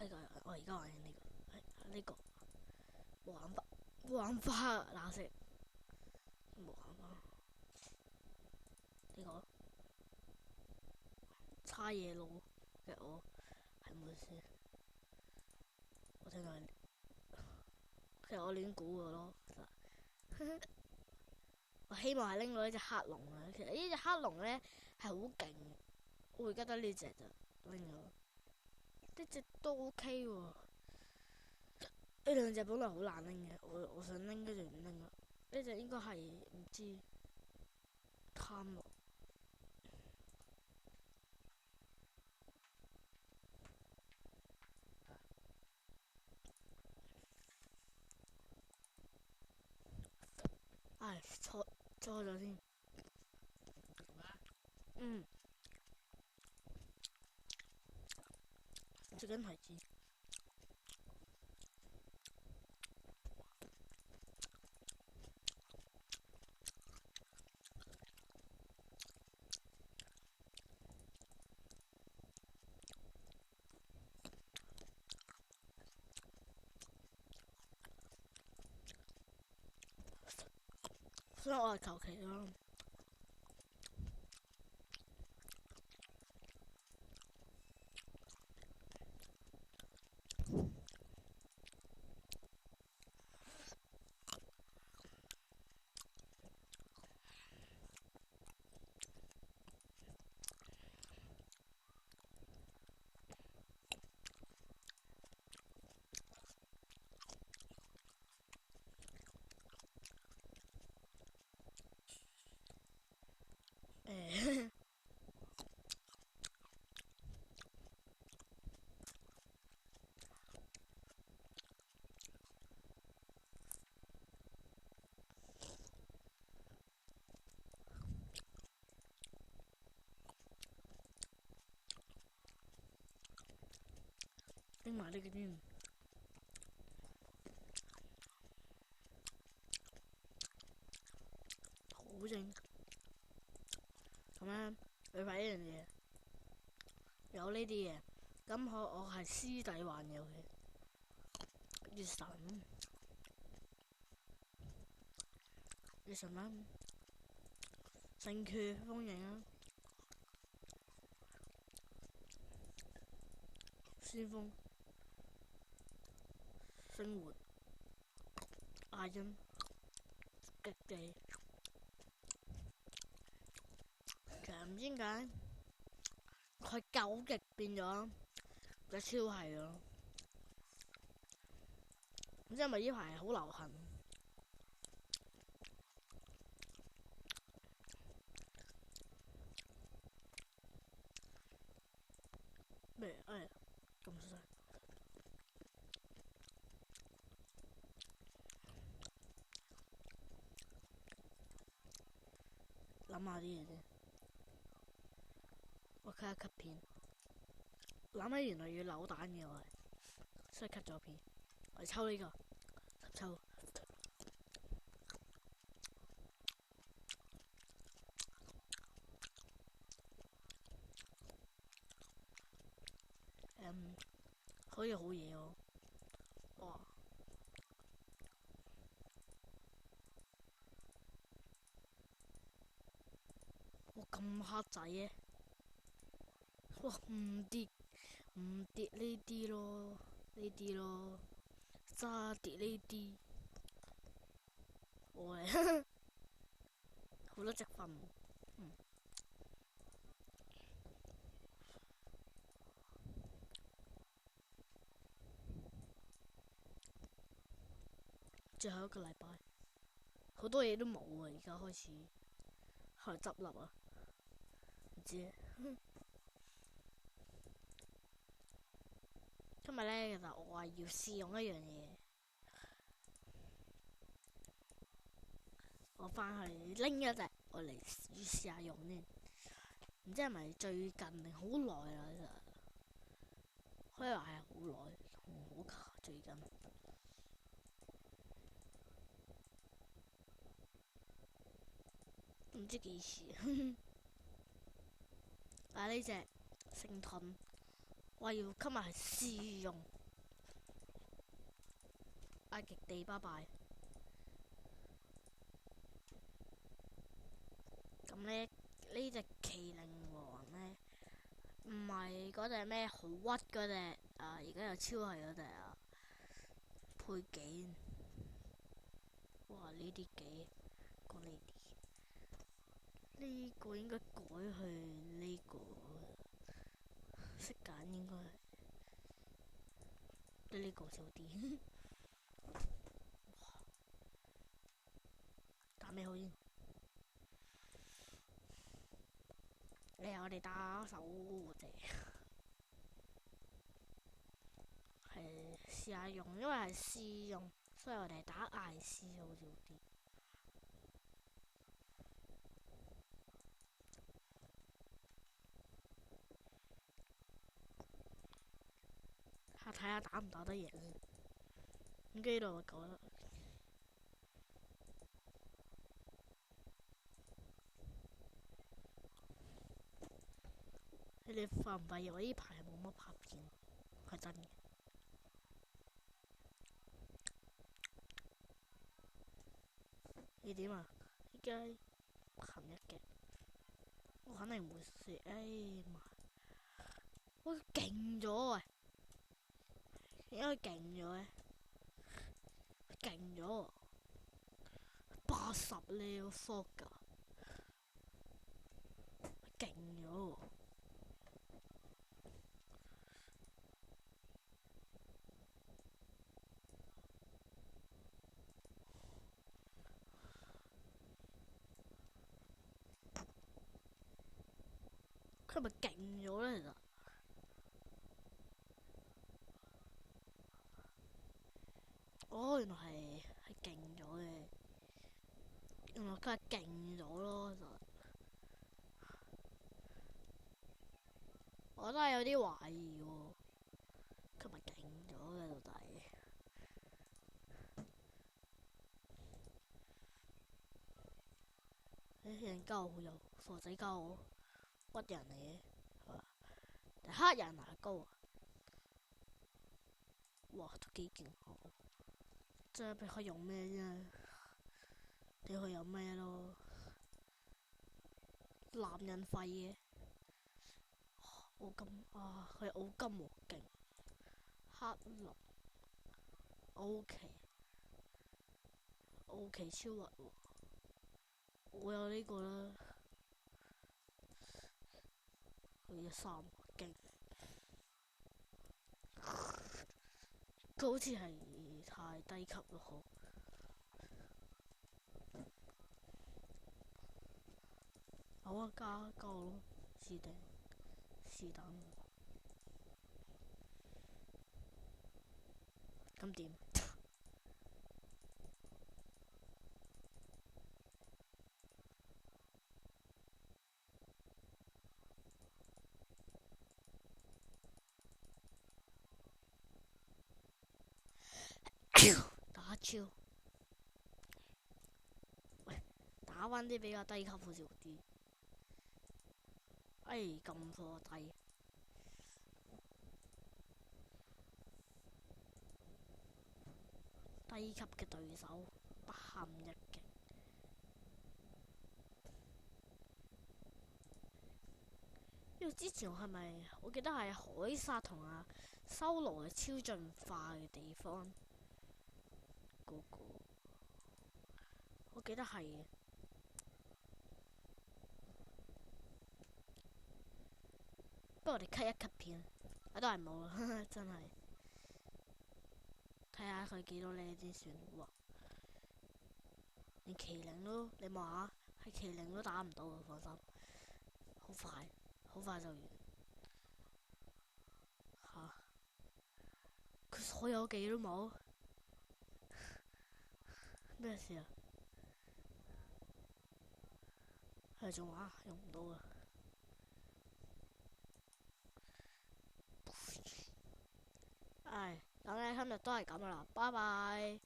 呢個我而家玩緊呢個，係呢個冇玩法嗱食冇玩法呢個叉嘢佬嘅我係冇事，我聽到其實我亂估嘅咯，其實我希望係拎到呢隻黑龍啊！其實呢隻黑龍咧係好勁，我而家得呢隻就拎咗，呢隻都 OK 喎。呢兩隻本來好難拎嘅，我想拎跟住唔拎啦。呢隻應該係唔知貪樂，唉錯咗先。嗯，食緊提子。所以我係求其咯。誒，拎埋呢個添，好正。咁樣你發一樣嘢，有呢啲嘢，咁我係師弟環遊嘅，月神啦，聖闕風影啦，先鋒、生活、阿欣、極地，其實唔知點解佢九極變咗隻超係咯，唔知係咪呢排好流行？咩？咁細，諗下啲嘢啫。我 cut 一 cut 片，諗起原來要扭蛋嘅我係，所以 cut 咗片。我抽呢個，抽。可以好嘢喎！哇，哇咁黑仔嘅，哇唔跌呢啲咯，呢啲咯，揸跌呢啲，喂，好多積分，最後一個禮拜，好多嘢都冇啊！而家開始執笠啊，唔知。今日咧，其實我話要試用一樣嘢，我翻去拎一隻我嚟試下用先，唔知係咪最近定好耐啦？其實可以話係好耐，好最近，唔知幾時。啊呢隻聖盾，我要今日係試用，極地拜拜。咁呢隻麒麟王呢，唔係嗰隻咩好屈嗰隻啊，而家又超係嗰隻啊，配件。哇！呢啲幾講呢啲，呢個應該改去呢個，識揀應該對呢個少啲。打咩好先？我哋打手啫，係試下用，因為係試用，所以我哋打艾斯好少啲。睇下打唔打得贏先。咁呢度講啦。你哋發唔發現我呢排冇乜拍片？係真嘅。你點啊？依家含一嘅，我肯定唔會輸。媽！我勁咗啊！點解勁咗咧？勁咗80呢個 fog 噶，勁咗。佢係咪勁咗咧？其實，哦，原來係勁咗嘅。原來佢係勁咗咯，其實我都係有啲懷疑喎。佢咪勁咗嘅到底？人鳩又傻仔鳩屈人嚟嘅，係嘛？但黑人牙膏啊！哇，都幾勁下。即係俾佢用咩啫？俾佢有咩咯？男人廢嘅，奧金啊，佢奧金喎，勁黑林 OK 超核喎，我有呢個啦，佢嘅衫勁，佢好似係太低級咯，好啊，加夠咯，是但。咁點？打超，喂，打翻啲比較低級好少啲。咁貨低，低級嘅對手不堪一擊。因為之前我係咪我記得係凱撒同阿修羅嘅超進化嘅地方嗰個，我記得係。不過我哋 cut 一 cut 片，都係冇啦，真係。睇下佢幾多呢啲算。哇！連麒麟都，你望下，係麒麟都打唔到，放心。好快就完。佢所有技都冇，咩事啊？係仲話用唔到啊！咁咧今日都係咁噶啦，拜拜。